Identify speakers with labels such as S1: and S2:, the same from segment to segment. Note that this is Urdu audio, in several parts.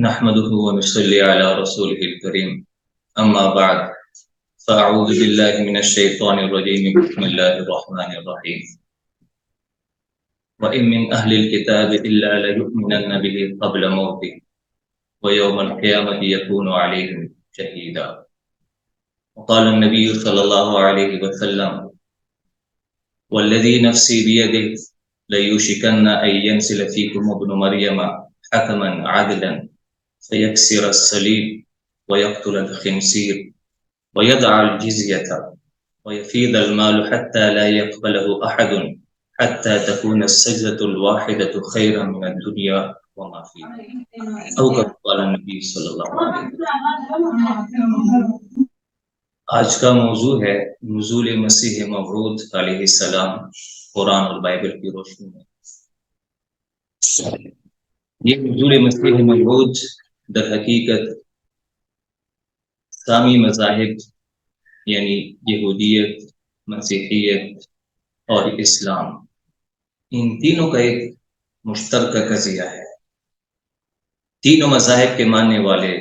S1: نحمده ونصلي على رسوله الكريم أما بعد فأعوذ بالله من الشيطان الرجيم بسم الله الرحمن الرحيم وإن من أهل الكتاب إلا ليؤمنن به قبل موته ويوم القيامة يكون عليهم شهيدا وقال النبي صلى الله عليه وسلم والذي نفسي بيده ليوشكن أن ينزل فيكم ابن مريم حكما عدلا فيكسر الصليب ويقتل الخنزير ويدع الجزية ويفيض المال حتى لا يقبله أحد حتى تكون السجدة الواحدة خيرا من الدنيا وما فيها أو كما قال النبي صلی اللہ علیہ وسلم۔ آج کا موضوع ہے نزول مسیح موعود علیہ السلام قرآن اور بائبل کی روشنی میں۔ یہ نزول مسیح موعود در حقیقت اسلامی مذاہب یعنی یہودیت، مسیحیت اور اسلام، ان تینوں کا ایک مشترکہ قضیہ ہے۔ تینوں مذاہب کے ماننے والے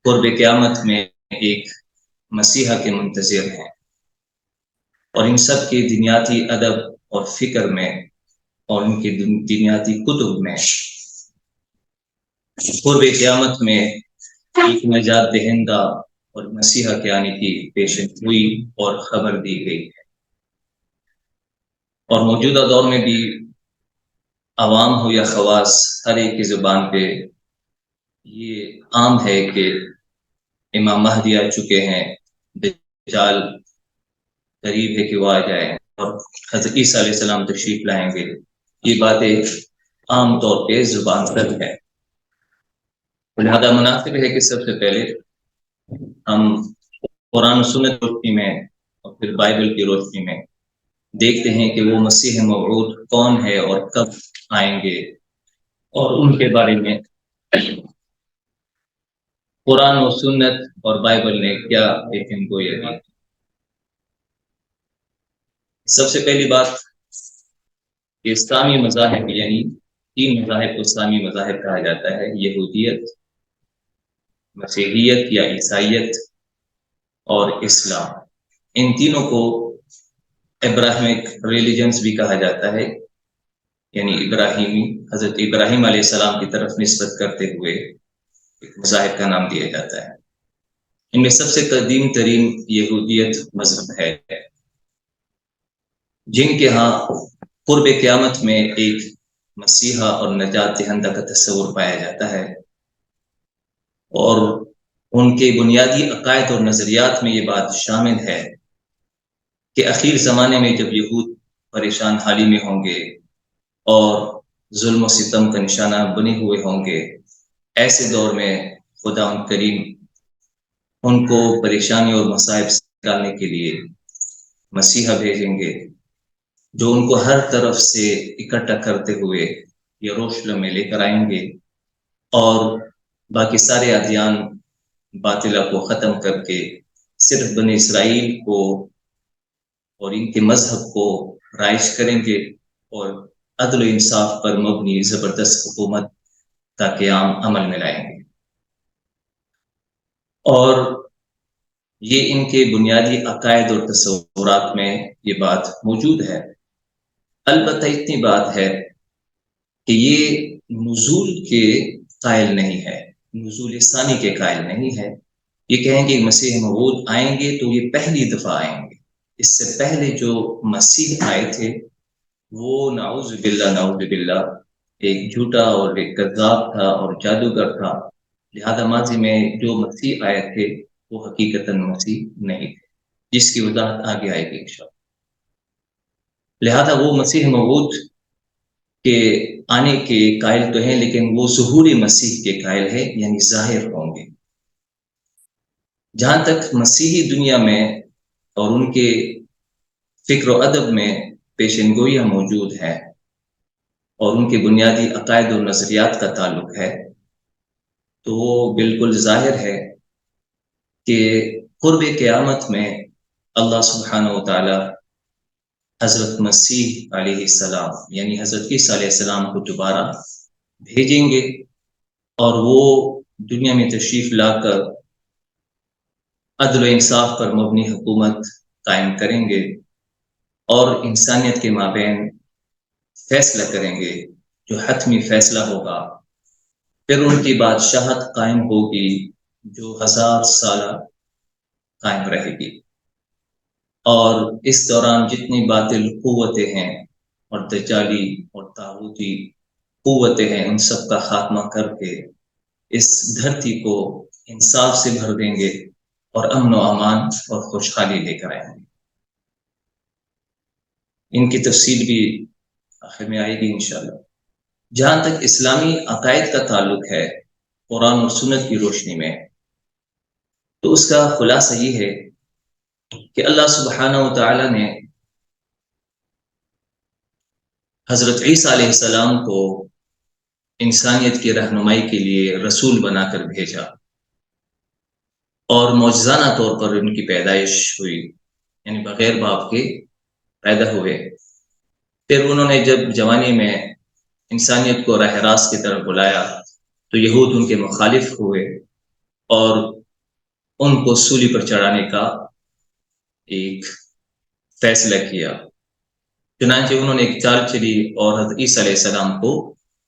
S1: قرب قیامت میں ایک مسیحا کے منتظر ہیں، اور ان سب کے دنیاتی ادب اور فکر میں اور ان کے دنیاتی کتب میں قرب قیامت میں ایک نجات دہندہ اور مسیحا کے آنے کی پیشن گوئی اور خبر دی گئی ہے۔ اور موجودہ دور میں بھی عوام ہو یا خواص، ہر ایک کی زبان پہ یہ عام ہے کہ امام مہدی آ چکے ہیں، دجال قریب ہے کہ وہ آ جائے اور حضرت عیسیٰ علیہ السلام تشریف لائیں گے۔ یہ باتیں عام طور پہ زبان پر ہے، لہذا مناسب ہے کہ سب سے پہلے ہم قرآن و سنت کی روشنی میں اور پھر بائبل کی روشنی میں دیکھتے ہیں کہ وہ مسیح موعود کون ہے اور کب آئیں گے، اور ان کے بارے میں قرآن و سنت اور بائبل نے کیا پیشن گوئی دی۔ سب سے پہلی بات کہ اسلامی مذاہب یعنی تین مذاہب کو اسلامی مذاہب کہا جاتا ہے، یہودیت، مسیحیت یا عیسائیت اور اسلام۔ ان تینوں کو ابراہیمک ریلیجنز بھی کہا جاتا ہے، یعنی ابراہیمی، حضرت ابراہیم علیہ السلام کی طرف نسبت کرتے ہوئے ایک مذاہب کا نام دیا جاتا ہے۔ ان میں سب سے قدیم ترین یہودیت مذہب ہے، جن کے ہاں قرب قیامت میں ایک مسیحا اور نجات دہندہ کا تصور پایا جاتا ہے، اور ان کے بنیادی عقائد اور نظریات میں یہ بات شامل ہے کہ اخیر زمانے میں جب یہود پریشان حالی میں ہوں گے اور ظلم و ستم کا نشانہ بنے ہوئے ہوں گے، ایسے دور میں خدا ان کریم ان کو پریشانی اور مصائب سے نکالنے کے لیے مسیحا بھیجیں گے، جو ان کو ہر طرف سے اکٹھا کرتے ہوئے یروشلم میں لے کر آئیں گے، اور باقی سارے ادیان باطلہ کو ختم کر کے صرف بنی اسرائیل کو اور ان کے مذہب کو رائج کریں گے، اور عدل و انصاف پر مبنی زبردست حکومت کا قیام عمل میں لائیں گے۔ اور یہ ان کے بنیادی عقائد اور تصورات میں یہ بات موجود ہے۔ البتہ اتنی بات ہے کہ یہ نزول کے قائل نہیں ہے، نزول ثانی کے قائل نہیں ہے۔ یہ کہیں کہ مسیح موعود آئیں گے تو یہ پہلی دفعہ آئیں گے، اس سے پہلے جو مسیح آئے تھے وہ نعوذ باللہ ایک جھوٹا اور ایک کذاب تھا اور جادوگر تھا، لہذا ماضی میں جو مسیح آئے تھے وہ حقیقتاً مسیح نہیں تھے، جس کی وضاحت آگے آئے گی انشاءاللہ۔ لہذا وہ مسیح موعود کے آنے کے قائل تو ہیں، لیکن وہ ظہور مسیح کے قائل ہے، یعنی ظاہر ہوں گے۔ جہاں تک مسیحی دنیا میں اور ان کے فکر و ادب میں پیشن گوئیاں موجود ہیں اور ان کے بنیادی عقائد و نظریات کا تعلق ہے، تو وہ بالکل ظاہر ہے کہ قرب قیامت میں اللہ سبحانہ و تعالی حضرت مسیح علیہ السلام یعنی حضرت عیسیٰ علیہ السلام کو دوبارہ بھیجیں گے، اور وہ دنیا میں تشریف لا کر عدل و انصاف پر مبنی حکومت قائم کریں گے اور انسانیت کے مابین فیصلہ کریں گے جو حتمی فیصلہ ہوگا. پھر ان کی بادشاہت قائم ہوگی جو 1000 سالہ قائم رہے گی، اور اس دوران جتنی باطل قوتیں ہیں اور دجالی اور طاغوتی قوتیں ہیں ان سب کا خاتمہ کر کے اس دھرتی کو انصاف سے بھر دیں گے اور امن و امان اور خوشحالی لے کر آئیں گے. ان کی تفصیل بھی آخر میں آئے گی انشاءاللہ. جہاں تک اسلامی عقائد کا تعلق ہے قرآن اور سنت کی روشنی میں، تو اس کا خلاصہ یہ ہے کہ اللہ سبحانہ و تعالی نے حضرت عیسیٰ علیہ السلام کو انسانیت کی رہنمائی کے لیے رسول بنا کر بھیجا، اور معجزانہ طور پر ان کی پیدائش ہوئی، یعنی بغیر باپ کے پیدا ہوئے. پھر انہوں نے جب جوانی میں انسانیت کو راہ راست کی طرف بلایا تو یہود ان کے مخالف ہوئے اور ان کو سولی پر چڑھانے کا ایک فیصلہ کیا. چنانچہ انہوں نے ایک چال چلی اور حضرت عیسیٰ علیہ السلام کو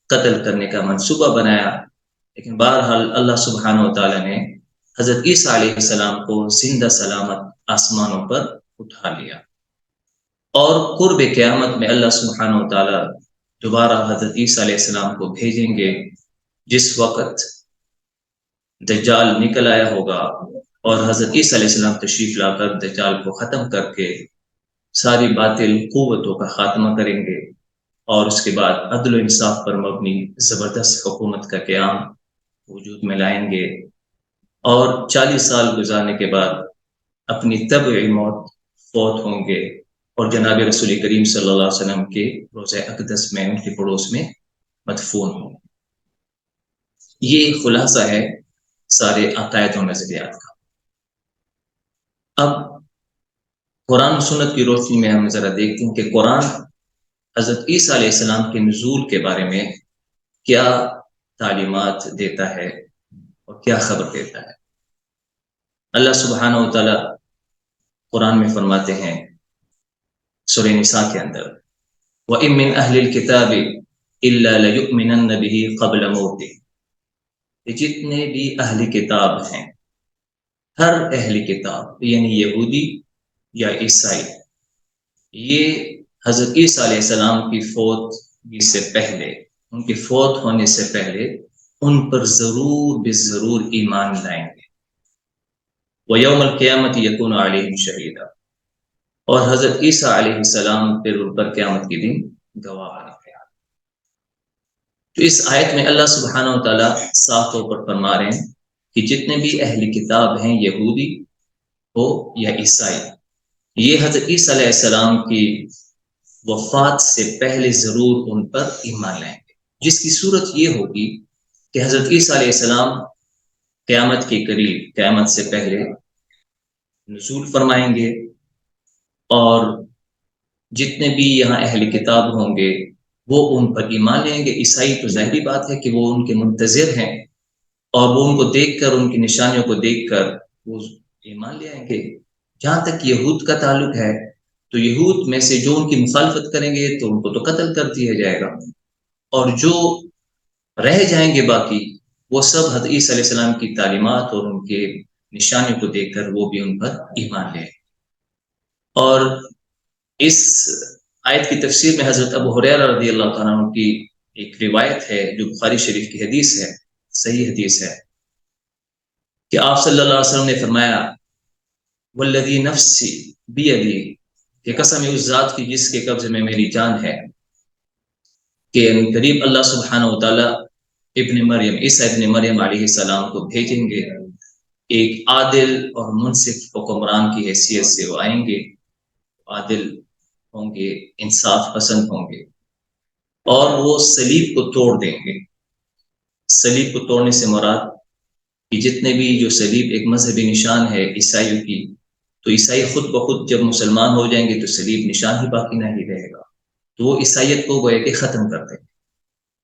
S1: قتل کرنے کا منصوبہ بنایا، لیکن بہرحال اللہ سبحانہ و تعالیٰ نے حضرت عیسیٰ علیہ السلام کو زندہ سلامت آسمانوں پر اٹھا لیا. اور قرب قیامت میں اللہ سبحانہ و تعالیٰ دوبارہ حضرت عیسیٰ علیہ السلام کو بھیجیں گے، جس وقت دجال نکل آیا ہوگا اور حضرت عیسیٰ علیہ السلام تشریف لا کر دجال کو ختم کر کے ساری باطل قوتوں کا خاتمہ کریں گے، اور اس کے بعد عدل و انصاف پر مبنی زبردست حکومت کا قیام وجود میں لائیں گے، اور 40 سال گزارنے کے بعد اپنی طبعی موت فوت ہوں گے اور جناب رسول کریم صلی اللہ علیہ وسلم کے روضہ اقدس میں ان کے پڑوس میں مدفون ہوں. یہ خلاصہ ہے سارے عقائد و نظریات کا. اب قرآن و سنت کی روشنی میں ہم ذرا دیکھتے ہیں کہ قرآن حضرت عیسیٰ علیہ السلام کے نزول کے بارے میں کیا تعلیمات دیتا ہے اور کیا خبر دیتا ہے. اللہ سبحانہ و تعالی قرآن میں فرماتے ہیں سورہ نساء کے اندر، وَإِن مِّنْ أَهْلِ الْكِتَابِ إِلَّا لَيُؤْمِنَنَّ بِهِ قَبْلَ مَوْتِهِ. جتنے بھی اہل کتاب ہیں، ہر اہل کتاب یعنی یہودی یا عیسائی، یہ حضرت عیسیٰ علیہ السلام کی فوت سے پہلے، ان کے فوت ہونے سے پہلے ان پر ضرور بضرور ایمان لائیں گے. وَيَوْمَ الْقِيَامَةِ يَكُونُ عَلَيْهِمْ شَهِيدًا. اور حضرت عیسیٰ علیہ السلام پھر ان پر قیامت کے دن گواہ بنے گے. تو اس آیت میں اللہ سبحانہ و تعالیٰ صاف طور پر فرما رہے ہیں کہ جتنے بھی اہل کتاب ہیں، یہودی ہو یا عیسائی، یہ حضرت عیسیٰ علیہ السلام کی وفات سے پہلے ضرور ان پر ایمان لائیں گے، جس کی صورت یہ ہوگی کہ حضرت عیسیٰ علیہ السلام قیامت کے قریب، قیامت سے پہلے نزول فرمائیں گے، اور جتنے بھی یہاں اہل کتاب ہوں گے وہ ان پر ایمان لیں گے. عیسائی تو ظاہری بات ہے کہ وہ ان کے منتظر ہیں، اور وہ ان کو دیکھ کر، ان کی نشانیوں کو دیکھ کر وہ ایمان لے آئیں گے. جہاں تک یہود کا تعلق ہے تو یہود میں سے جو ان کی مخالفت کریں گے تو ان کو تو قتل کر دیا جائے گا، اور جو رہ جائیں گے باقی وہ سب حضرت عیسیٰ علیہ السلام کی تعلیمات اور ان کے نشانیوں کو دیکھ کر وہ بھی ان پر ایمان لے. اور اس آیت کی تفسیر میں حضرت ابو ہریرہ رضی اللہ تعالیٰ عنہ کی ایک روایت ہے جو بخاری شریف کی حدیث ہے، صحیح حدیث ہے، کہ آپ صلی اللہ علیہ وسلم نے فرمایا، والذی نفسی بیدی، کہ قسم اس ذات کی جس کے قبضے میں میری جان ہے، کہ قریب اللہ سبحانہ و تعالیٰ ابن مریم، عیسیٰ ابن مریم علیہ السلام کو بھیجیں گے، ایک عادل اور منصف حکمران کی حیثیت سے وہ آئیں گے، عادل ہوں گے، انصاف پسند ہوں گے، اور وہ صلیب کو توڑ دیں گے. صلیب کو توڑنے سے مراد کہ جتنے بھی جو صلیب ایک مذہبی نشان ہے عیسائیوں کی، تو عیسائی خود بخود جب مسلمان ہو جائیں گے تو صلیب نشان ہی باقی نہیں رہے گا، تو وہ عیسائیت کو گویا کہ ختم کر دیں گے.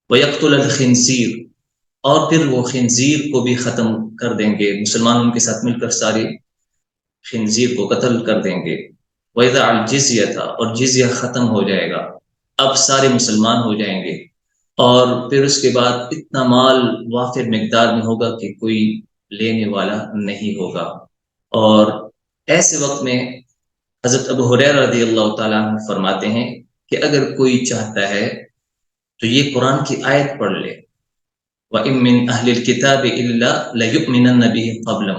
S1: وَيَقْتُلَ الْخِنْزِيرَ، اور پھر وہ خنزیر کو بھی ختم کر دیں گے، مسلمان ان کے ساتھ مل کر سارے خنزیر کو قتل کر دیں گے۔ وَإِذَا الْجِزْيَةَ، اور جزیہ ختم ہو جائے گا، اب سارے مسلمان ہو جائیں گے، اور پھر اس کے بعد اتنا مال وافر مقدار میں ہوگا کہ کوئی لینے والا نہیں ہوگا۔ اور ایسے وقت میں حضرت ابو ہریرہ رضی اللہ تعالیٰ عنہ فرماتے ہیں کہ اگر کوئی چاہتا ہے تو یہ قرآن کی آیت پڑھ لے، وَإِن مِّنْ أَهْلِ الْكِتَابِ إِلَّا لَيُؤْمِنَنَّ بِهِ قَبْلَ،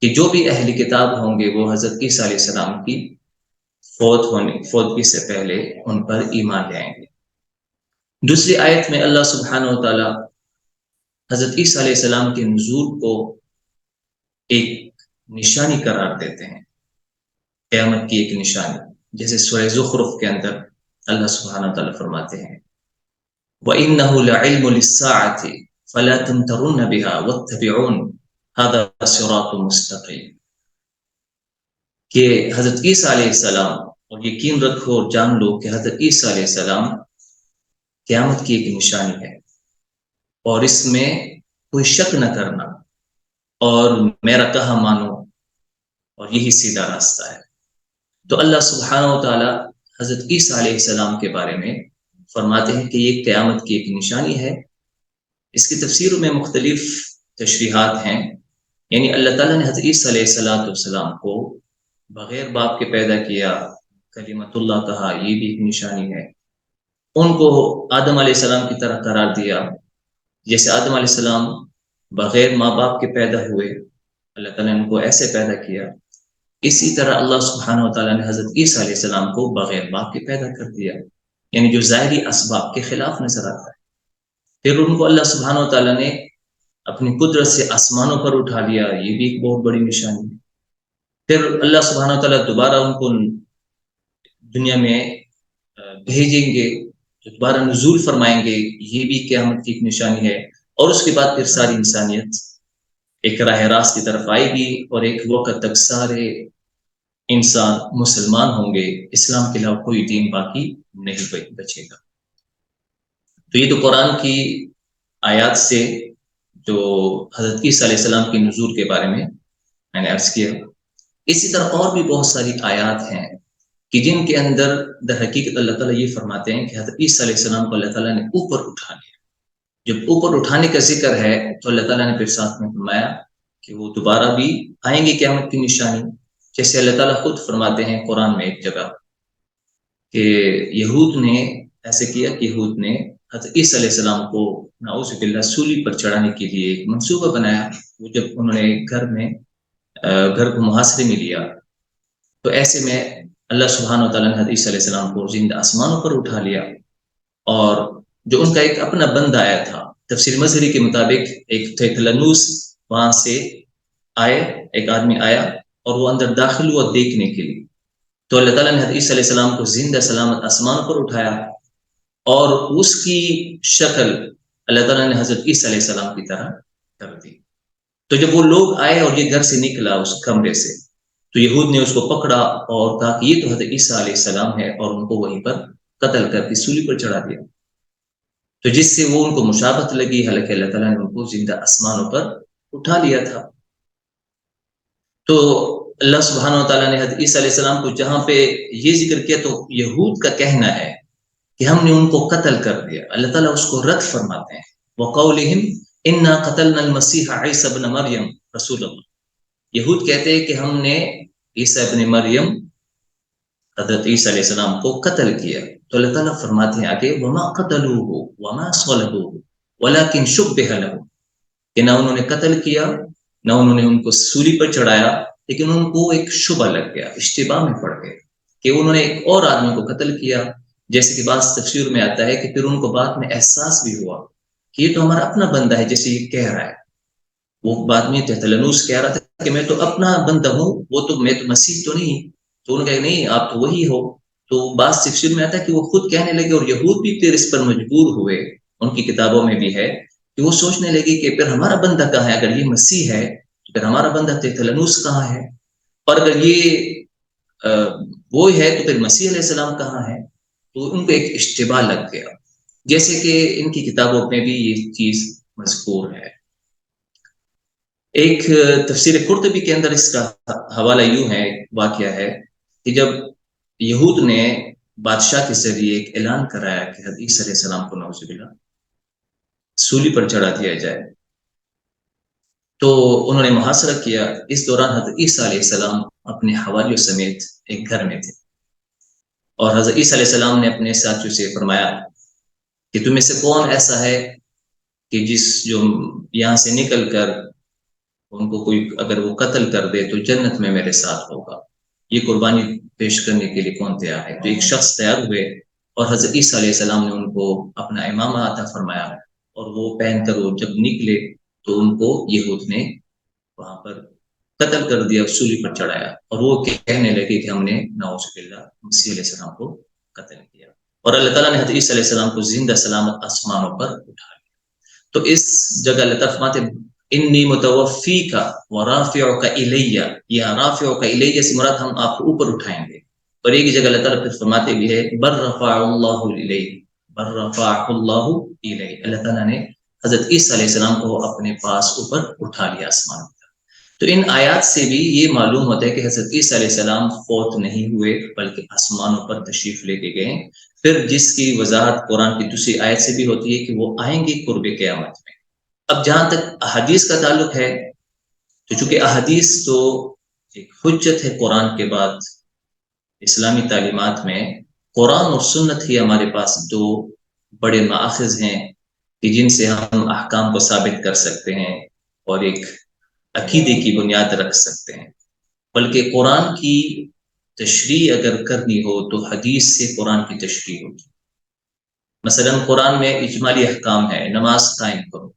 S1: کہ جو بھی اہل کتاب ہوں گے وہ حضرت عیسیٰ علیہ السلام کی فوتگی سے پہلے ان پر ایمان لے آئیں گے۔ دوسری آیت میں اللہ سبحانہ و تعالی حضرت عیسیٰ علیہ السلام کے نزول کو ایک نشانی قرار دیتے ہیں، قیامت کی ایک نشانی، جیسے سورہ زخرف کے اندر اللہ سبحانہ و تعالی فرماتے ہیں وَإِنَّهُ لَعِلْمٌ لِلسَّاعَةِ فَلَا تَمْتَرُنَّ بِهَا وَاتَّبِعُونِ هَذَا صِرَاطٌ مُسْتَقِيمٌ، کہ حضرت عیسیٰ علیہ السلام، اور یقین رکھو اور جان لو کہ حضرت عیسیٰ علیہ السلام قیامت کی ایک نشانی ہے، اور اس میں کوئی شک نہ کرنا، اور میرا کہا مانو، اور یہی سیدھا راستہ ہے۔ تو اللہ سبحانہ و تعالی حضرت عیسیٰ علیہ السلام کے بارے میں فرماتے ہیں کہ یہ قیامت کی ایک نشانی ہے۔ اس کی تفسیروں میں مختلف تشریحات ہیں، یعنی اللہ تعالیٰ نے حضرت عیسیٰ علیہ السلام کو بغیر باپ کے پیدا کیا، کلمت اللہ کہا، یہ بھی ایک نشانی ہے۔ ان کو آدم علیہ السلام کی طرح قرار دیا، جیسے آدم علیہ السلام بغیر ماں باپ کے پیدا ہوئے، اللہ تعالیٰ نے ان کو ایسے پیدا کیا، اسی طرح اللہ سبحانہ و تعالیٰ نے حضرت عیسیٰ علیہ السلام کو بغیر باپ کے پیدا کر دیا، یعنی جو ظاہری اسباب کے خلاف نظر آتا ہے۔ پھر ان کو اللہ سبحانہ و تعالیٰ نے اپنی قدرت سے آسمانوں پر اٹھا لیا، یہ بھی ایک بہت بڑی نشانی ہے۔ پھر اللہ سبحانہ و تعالیٰ دوبارہ ان کو دنیا میں بھیجیں گے، دوبارہ نزول فرمائیں گے، یہ بھی قیامت کی ایک نشانی ہے۔ اور اس کے بعد پھر ساری انسانیت ایک راہ راست کی طرف آئے گی، اور ایک وقت تک سارے انسان مسلمان ہوں گے، اسلام کے علاوہ کوئی دین باقی نہیں بچے گا۔ تو یہ تو قرآن کی آیات سے جو حضرت عیسیٰ علیہ السلام کے نزول کے بارے میں نے عرض کیا۔ اسی طرح اور بھی بہت ساری آیات ہیں کہ جن کے اندر در حقیقت اللہ تعالیٰ یہ فرماتے ہیں کہ حضرت عیسیٰ علیہ السلام کو اللہ تعالیٰ نے اوپر اٹھا لیا۔ جب اوپر اٹھانے کا ذکر ہے تو اللہ تعالیٰ نے پھر ساتھ میں فرمایا کہ وہ دوبارہ بھی آئیں گے قیامت کی نشانی، جیسے اللہ تعالیٰ خود فرماتے ہیں قرآن میں ایک جگہ کہ یہود نے ایسے کیا کہ یہود نے حضرت عیسیٰ علیہ السلام کو نعوذ باللہ سولی پر چڑھانے کے لیے ایک منصوبہ بنایا۔ وہ جب انہوں نے گھر کو محاصرے میں لیا تو ایسے میں اللہ سبحانہ و تعالیٰ نے حضرت عیسیٰ علیہ السلام کو زندہ آسمانوں پر اٹھا لیا، اور جو ان کا ایک اپنا بندہ آیا تھا، تفسیر مظہری کے مطابق ایک تھیتلنوس وہاں سے آئے، ایک آدمی آیا اور وہ اندر داخل ہوا دیکھنے کے لیے، تو اللہ تعالیٰ نے حضرت عیسیٰ علیہ السلام کو زندہ سلامت آسمانوں پر اٹھایا، اور اس کی شکل اللہ تعالیٰ نے حضرت عیسیٰ علیہ السلام کی طرح کر دی۔ تو جب وہ لوگ آئے اور یہ گھر سے نکلا اس کمرے سے، تو یہود نے اس کو پکڑا اور کہا کہ یہ تو حضرت عیسیٰ علیہ السلام ہے، اور ان کو وہیں پر قتل کر کے سولی پر چڑھا دیا۔ تو جس سے وہ ان کو مشابہت لگی، حالانکہ اللہ تعالیٰ نے ان کو زندہ آسمانوں پر اٹھا لیا تھا۔ تو اللہ سبحانہ و تعالیٰ نے حضرت عیسیٰ علیہ السلام کو جہاں پہ یہ ذکر کیا تو یہود کا کہنا ہے کہ ہم نے ان کو قتل کر دیا، اللہ تعالیٰ اس کو رد فرماتے ہیں وَقَوْلِهِمْ إِنَّا قَتَلْنَا الْمَسِيحَ عِيسَى ابْنَ مَرْيَمَ رسول اللہ۔ یہود کہتے ہیں کہ ہم نے عیسیٰ ابن مریم حضرت عیسیٰ علیہ السلام کو قتل کیا، تو اللہ تعالیٰ فرماتے ہیں آگے وَمَا قَتَلُوهُ وَمَا صَلَبُوهُ وَلَكِنْ شُبِّهَ لَهُ، کہ نہ انہوں نے قتل کیا، نہ انہوں نے ان کو سولی پر چڑھایا، لیکن ان کو ایک شبہ لگ گیا، اشتباہ میں پڑ گئے کہ انہوں نے ایک اور آدمی کو قتل کیا، جیسے کہ بعض تفسیر میں آتا ہے کہ پھر ان کو بعد میں احساس بھی ہوا کہ یہ تو ہمارا اپنا بندہ ہے، جیسے یہ کہہ رہا ہے۔ وہ بعد میں تہتلنوس کہہ رہا تھا کہ میں تو اپنا بندہ ہوں، میں تو مسیح تو نہیں، تو انہوں نے کہا نہیں آپ تو وہی ہو۔ تو بعض تفسیر میں آتا ہے کہ وہ خود کہنے لگے، اور یہود بھی پھر اس پر مجبور ہوئے، ان کی کتابوں میں بھی ہے کہ وہ سوچنے لگے کہ پھر ہمارا بندہ کہاں ہے، اگر یہ مسیح ہے تو پھر ہمارا بندہ تہتلنوس کہاں ہے، اور اگر یہ وہ ہے تو پھر مسیح علیہ السلام کہاں ہے۔ تو ان کو ایک اشتباہ لگ گیا، جیسے کہ ان کی کتابوں میں بھی یہ چیز مذکور ہے۔ ایک تفسیر قرطبی کے اندر اس کا حوالہ یوں ہے، واقعہ ہے کہ جب یہود نے بادشاہ کے ذریعے ایک اعلان کرایا کہ حضرت عیسیٰ علیہ السلام کو نعوذ باللہ سولی پر چڑھا دیا جائے، تو انہوں نے محاصرہ کیا۔ اس دوران حضرت عیسیٰ علیہ السلام اپنے حواریوں سمیت ایک گھر میں تھے، اور حضرت عیسیٰ علیہ السلام نے اپنے ساتھیوں سے فرمایا کہ تم میں سے کون ایسا ہے کہ جو یہاں سے نکل کر ان کو کوئی اگر وہ قتل کر دے تو جنت میں میرے ساتھ ہوگا، یہ قربانی پیش کرنے کے لیے کون تیار ہے؟ تو ایک شخص تیار ہوئے، اور حضرت عیسیٰ علیہ السلام نے ان کو اپنا امامہ عطا فرمایا، اور وہ پہن کر وہ جب نکلے تو ان کو یہود نے وہاں پر قتل کر دیا، سولی پر چڑھایا، اور وہ کہنے لگے کہ ہم نے نعوذ باللہ مسیح علیہ السلام کو قتل کیا، اور اللہ تعالیٰ نے حضرت عیسیٰ علیہ السلام کو زندہ سلامت آسمانوں پر اٹھا لیا۔ تو اس جگہ اللہ تعالیٰ فرماتے انی متوفیک ورافعک الیہ، یا رافعک الیہ سے مراد ہم آپ کو اوپر اٹھائیں گے۔ اور ایک جگہ اللہ تعالیٰ پھر فرماتے بھی ہے بل رفع اللہ الیہ، بل رفع اللہ الیہ، اللہ تعالیٰ نے حضرت عیسیٰ علیہ السلام کو اپنے پاس اوپر اٹھا لیا آسمان پر۔ تو ان آیات سے بھی یہ معلوم ہوتا ہے کہ حضرت عیسیٰ علیہ السلام فوت نہیں ہوئے بلکہ آسمانوں پر تشریف لے کے گئے۔ پھر جس کی وضاحت قرآن کی دوسری آیت سے بھی ہوتی ہے کہ وہ آئیں گے قرب قیامت میں۔ اب جہاں تک احادیث کا تعلق ہے، تو چونکہ احادیث تو ایک حجت ہے قرآن کے بعد اسلامی تعلیمات میں، قرآن اور سنت ہی ہمارے پاس دو بڑے ماخذ ہیں کہ جن سے ہم احکام کو ثابت کر سکتے ہیں اور ایک عقیدے کی بنیاد رکھ سکتے ہیں۔ بلکہ قرآن کی تشریح اگر کرنی ہو تو حدیث سے قرآن کی تشریح ہوگی۔ مثلا قرآن میں اجمالی احکام ہے، نماز قائم کرو،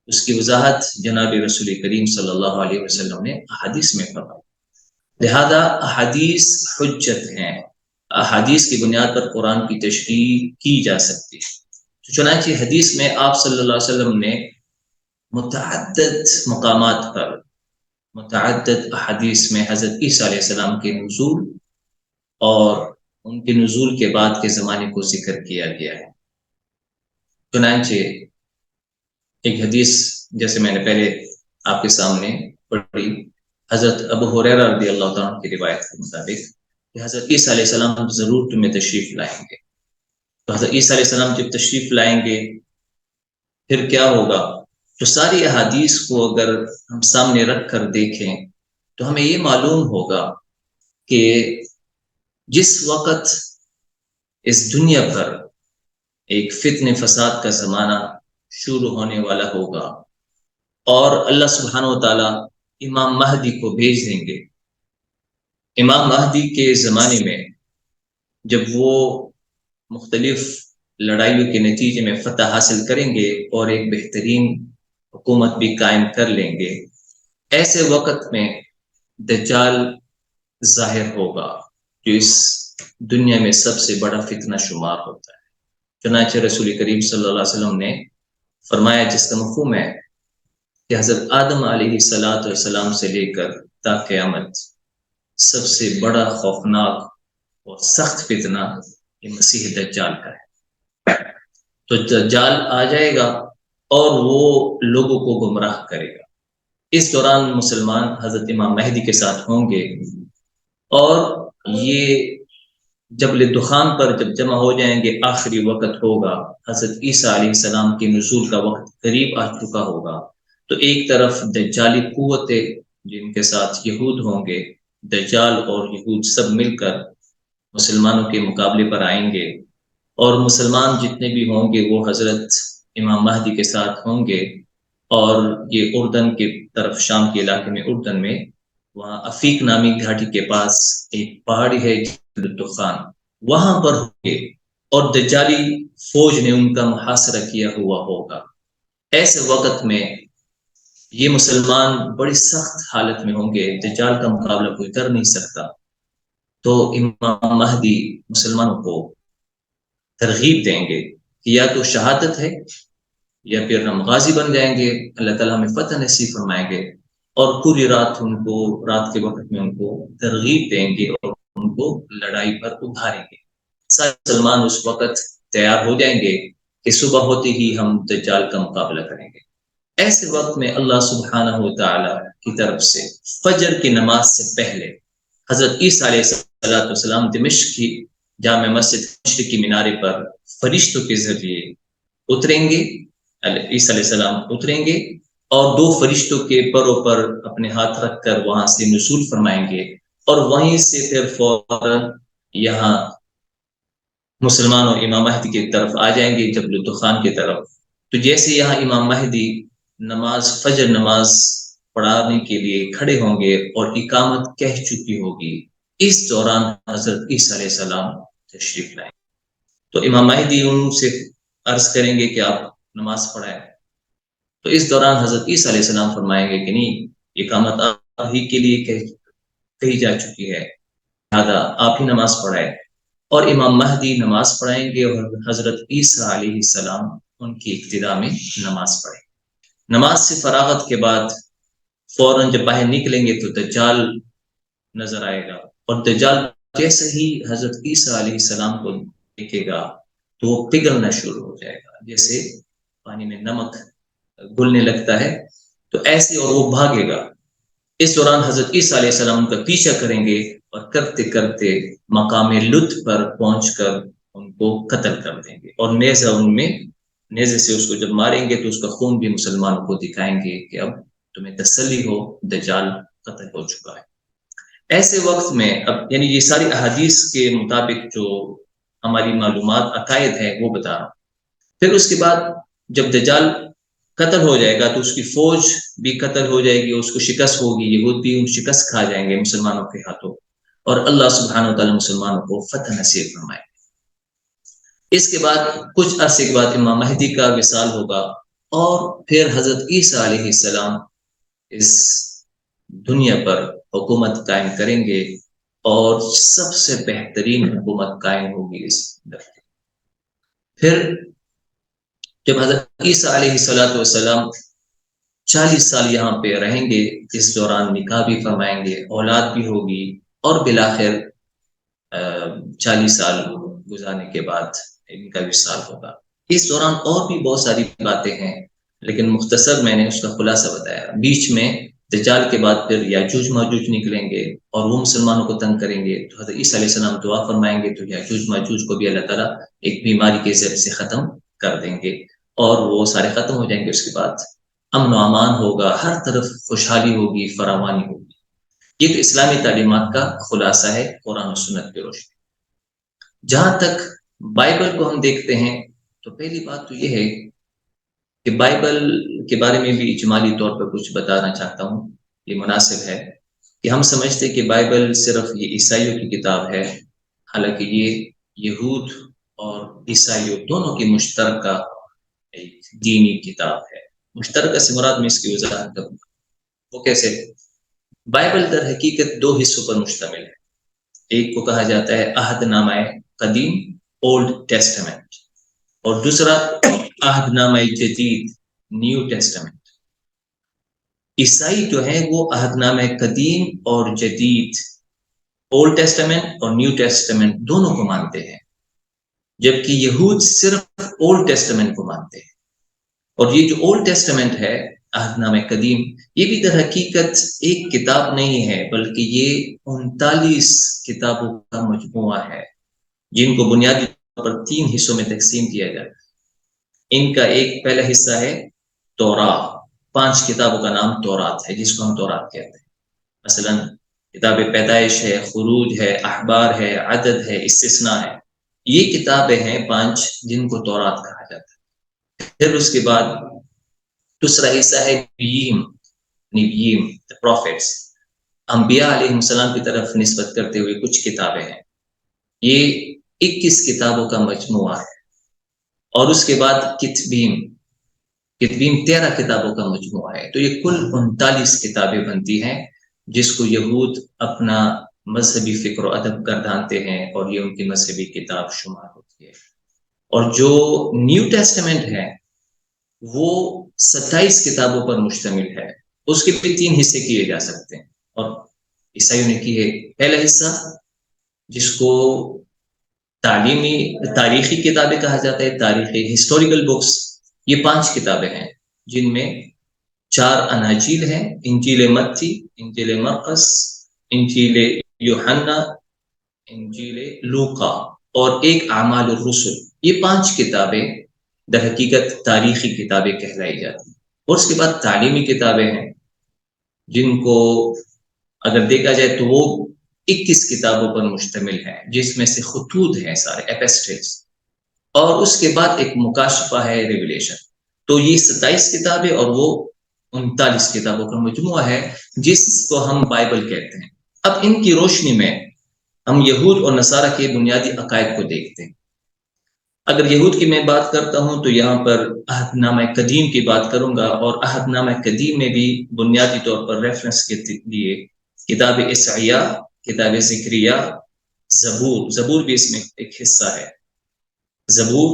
S1: اس کی وضاحت جناب رسول کریم صلی اللہ علیہ وسلم نے احادیث میں فرمائی، لہذا احادیث حجت ہیں، احادیث کی بنیاد پر قرآن کی تشریح کی جا سکتی ہے۔ چنانچہ حدیث میں آپ صلی اللہ علیہ وسلم نے متعدد مقامات پر متعدد احادیث میں حضرت عیسیٰ علیہ السلام کے نزول اور ان کے نزول کے بعد کے زمانے کو ذکر کیا گیا ہے۔ چنانچہ ایک حدیث جیسے میں نے پہلے آپ کے سامنے پڑھی، حضرت ابو ہریرہ رضی اللہ تعالیٰ کی روایت کے مطابق کہ حضرت عیسیٰ علیہ السلام ضرور تمہیں تشریف لائیں گے۔ تو حضرت عیسیٰ علیہ السلام جب تشریف لائیں گے پھر کیا ہوگا؟ تو ساری احادیث کو اگر ہم سامنے رکھ کر دیکھیں تو ہمیں یہ معلوم ہوگا کہ جس وقت اس دنیا پر ایک فتن فساد کا زمانہ شروع ہونے والا ہوگا اور اللہ سبحانہ و تعالیٰ امام مہدی کو بھیج دیں گے، امام مہدی کے زمانے میں جب وہ مختلف لڑائیوں کے نتیجے میں فتح حاصل کریں گے اور ایک بہترین حکومت بھی قائم کر لیں گے، ایسے وقت میں دجال ظاہر ہوگا جو اس دنیا میں سب سے بڑا فتنہ شمار ہوتا ہے۔ چنانچہ رسول کریم صلی اللہ علیہ وسلم نے فرمایا، جس کا مفہوم ہے کہ حضرت آدم علیہ السلام سے لے کر تا قیامت سب سے بڑا خوفناک اور سخت فتنہ یہ مسیح دجال کا ہے۔ تو دجال آ جائے گا اور وہ لوگوں کو گمراہ کرے گا۔ اس دوران مسلمان حضرت امام مہدی کے ساتھ ہوں گے، اور یہ جبل دخان پر جب جمع ہو جائیں گے آخری وقت ہوگا، حضرت عیسیٰ علیہ السلام کے نزول کا وقت قریب آ چکا ہوگا، تو ایک طرف دجالی قوتیں جن کے ساتھ یہود ہوں گے، دجال اور یہود سب مل کر مسلمانوں کے مقابلے پر آئیں گے، اور مسلمان جتنے بھی ہوں گے وہ حضرت امام مہدی کے ساتھ ہوں گے، اور یہ اردن کی طرف شام کے علاقے میں اردن میں وہاں افیق نامی گھاٹی کے پاس ایک پہاڑی ہے دخان، وہاں پر ہوں گے اور دجالی فوج نے ان کا محاصرہ کیا ہوا ہوگا۔ ایسے وقت میں یہ مسلمان بڑی سخت حالت میں ہوں گے، دجال کا مقابلہ کوئی کر نہیں سکتا، تو امام مہدی مسلمانوں کو ترغیب دیں گے کہ یا تو شہادت ہے یا پھر ہم غازی بن جائیں گے، اللہ تعالیٰ ہمیں فتح نصیب فرمائیں گے، اور پوری رات ان کو رات کے وقت میں ان کو ترغیب دیں گے اور ان کو لڑائی پر ابھاریں گے۔ سارے مسلمان اس وقت تیار ہو جائیں گے کہ صبح ہوتے ہی ہم دجال کا مقابلہ کریں گے۔ ایسے وقت میں اللہ سبحانہ و تعالی کی طرف سے فجر کی نماز سے پہلے حضرت عیسیٰ علیہ السلام دمشق کی جامع مسجد مشرقی مینارے پر فرشتوں کے ذریعے اتریں گے، عیسیٰ علیہ السلام اتریں گے اور دو فرشتوں کے پروں پر اپنے ہاتھ رکھ کر وہاں سے نزول فرمائیں گے، اور وہیں سے پھر فوراً یہاں مسلمانوں امام مہدی کی طرف آ جائیں گے، جبل الدخان کی طرف۔ تو جیسے یہاں امام مہدی نماز فجر نماز پڑھانے کے لیے کھڑے ہوں گے اور اقامت کہہ چکی ہوگی، اس دوران حضرت عیسیٰ علیہ السلام تشریف لائیں۔ تو امام مہدی ان سے عرض کریں گے کہ آپ نماز پڑھائیں، تو اس دوران حضرت عیسیٰ علیہ السلام فرمائیں گے کہ نہیں، اقامت آپ ہی کے لیے کہی جا چکی ہے، لہٰذا آپ ہی نماز پڑھائیں، اور امام مہدی نماز پڑھائیں گے اور حضرت عیسیٰ علیہ السلام ان کی ابتدا میں نماز پڑھیں۔ نماز سے فراغت کے بعد فوراً جب باہر نکلیں گے تو دجال نظر آئے گا، اور دجال جیسے ہی حضرت عیسیٰ علیہ السلام کو دیکھے گا تو وہ پگھلنا شروع ہو جائے گا، جیسے پانی میں نمک گھلنے لگتا ہے، تو ایسے، اور وہ بھاگے گا۔ اس دوران حضرت عیسیٰ علیہ السلام ان کا پیچھا کریں گے اور کرتے کرتے مقام لطف پر پہنچ کر ان کو قتل کر دیں گے، اور نیزے سے اس کو جب ماریں گے تو اس کا خون بھی مسلمانوں کو دکھائیں گے کہ اب تمہیں تسلی ہو، دجال قتل ہو چکا ہے۔ ایسے وقت میں اب یعنی یہ ساری احادیث کے مطابق جو ہماری معلومات عقائد ہیں وہ بتا رہا ہوں۔ پھر اس کے بعد جب دجال قتل ہو جائے گا تو اس کی فوج بھی قتل ہو جائے گی، اس کو شکست ہوگی، یہود بھی شکست کھا جائیں گے مسلمانوں کے ہاتھوں، اور اللہ سبحانہ و تعالی مسلمانوں کو فتح نصیب فرمائے۔ اس کے بعد کچھ عرصے کے بعد امام مہدی کا وصال ہوگا، اور پھر حضرت عیسیٰ علیہ السلام اس دنیا پر حکومت قائم کریں گے، اور سب سے بہترین حکومت قائم ہوگی اس دفعہ۔ پھر جب حضرت عیسیٰ علیہ السلام 40 سال یہاں پہ رہیں گے، اس دوران نکاح بھی فرمائیں گے، اولاد بھی ہوگی، اور بالآخر 40 سال گزارنے کے بعد ان کا وصال ہوگا۔ اس دوران اور بھی بہت ساری باتیں ہیں، لیکن مختصر میں نے اس کا خلاصہ بتایا۔ بیچ میں دجال کے بعد پھر یاجوج ماجوج نکلیں گے اور وہ مسلمانوں کو تنگ کریں گے، تو حضرت عیسیٰ علیہ السلام دعا فرمائیں گے تو یاجوج ماجوج کو بھی اللہ تعالیٰ ایک بیماری کے ذریعے سے ختم کر دیں گے، اور وہ سارے ختم ہو جائیں گے۔ اس کے بعد امن و امان ہوگا، ہر طرف خوشحالی ہوگی، فراوانی ہوگی۔ یہ تو اسلامی تعلیمات کا خلاصہ ہے قرآن و سنت کی روشنی۔ جہاں تک بائبل کو ہم دیکھتے ہیں تو پہلی بات تو یہ ہے کہ بائبل کے بارے میں بھی اجمالی طور پر کچھ بتانا چاہتا ہوں، یہ مناسب ہے کہ ہم سمجھتے کہ بائبل صرف یہ عیسائیوں کی کتاب ہے، حالانکہ یہ یہود اور عیسائیوں دونوں کی مشترکہ ایک دینی کتاب ہے۔ مشترکہ سے مراد میں اس کی وضاحت کروں گا۔ وہ کیسے؟ بائبل در حقیقت 2 حصوں پر مشتمل ہے۔ ایک کو کہا جاتا ہے عہد نامہ قدیم، اولڈ ٹیسٹمنٹ، اور دوسرا عہد نامہ جدید، نیو ٹیسٹمنٹ۔ عیسائی جو ہیں وہ عہد نامہ قدیم اور جدید، اولڈ ٹیسٹمنٹ اور نیو ٹیسٹمنٹ دونوں کو مانتے ہیں، جبکہ یہود صرف اولڈ ٹیسٹمنٹ کو مانتے ہیں۔ اور یہ جو اولڈ ٹیسٹمنٹ ہے، عہد نامہ قدیم، یہ بھی در حقیقت ایک کتاب نہیں ہے، بلکہ یہ 39 کتابوں کا مجموعہ ہے، جن کو بنیادی طور پر 3 حصوں میں تقسیم کیا جاتا ہے۔ ان کا ایک پہلا حصہ ہے توراہ، 5 کتابوں کا نام تورات ہے، جس کو ہم تورات کہتے ہیں۔ مثلا کتاب پیدائش ہے، خروج ہے، اخبار ہے، عدد ہے، استثناء ہے۔ یہ کتابیں ہیں 5 جن کو تورات کہا جاتا ہے۔ پھر اس کے بعد دوسرا حصہ ہے نبییم، پروفیٹس، انبیاء علیہ السلام کی طرف نسبت کرتے ہوئے کچھ کتابیں ہیں۔ یہ 21 کتابوں کا مجموعہ ہے۔ اور اس کے بعد کتبیم 13 کتابوں کا مجموعہ ہے۔ تو یہ کل 39 کتابیں بنتی ہیں، جس کو یہود اپنا مذہبی فکر و ادب گردانتے ہیں، اور یہ ان کی مذہبی کتاب شمار ہوتی ہے۔ اور جو نیو ٹیسٹمنٹ ہے وہ 27 کتابوں پر مشتمل ہے۔ اس کے بھی 3 حصے کیے جا سکتے ہیں، اور عیسائیوں نے کی ہے پہلا حصہ جس کو تاریخی کتابیں کہا جاتا ہے، تاریخی ہسٹوریکل بکس، یہ 5 کتابیں ہیں جن میں 4 اناجیل ہیں: انجیل متی، انجیل مرقس، انجیل یوحنا، انجیل لوقا اور ایک اعمال الرسل۔ یہ 5 کتابیں در حقیقت تاریخی کتابیں کہلائی جاتی ہیں۔ اور اس کے بعد تعلیمی کتابیں ہیں جن کو اگر دیکھا جائے تو وہ 21 کتابوں پر مشتمل ہے، جس میں سے خطوط ہیں سارے ایپسٹلز، اور اس کے بعد ایک مکاشفہ ہے، ریویلیشن۔ تو یہ 27 کتابیں اور وہ 39 کتابوں کا مجموعہ ہے جس کو ہم بائبل کہتے ہیں۔ اب ان کی روشنی میں ہم یہود اور نصارہ کے بنیادی عقائد کو دیکھتے ہیں۔ اگر یہود کی میں بات کرتا ہوں تو یہاں پر عہد نامہ قدیم کی بات کروں گا، اور عہد نامہ قدیم میں بھی بنیادی طور پر ریفرنس کے لیے کتاب اشعیاء، کتاب زکریا، زبور بھی اس میں ایک حصہ ہے، زبور،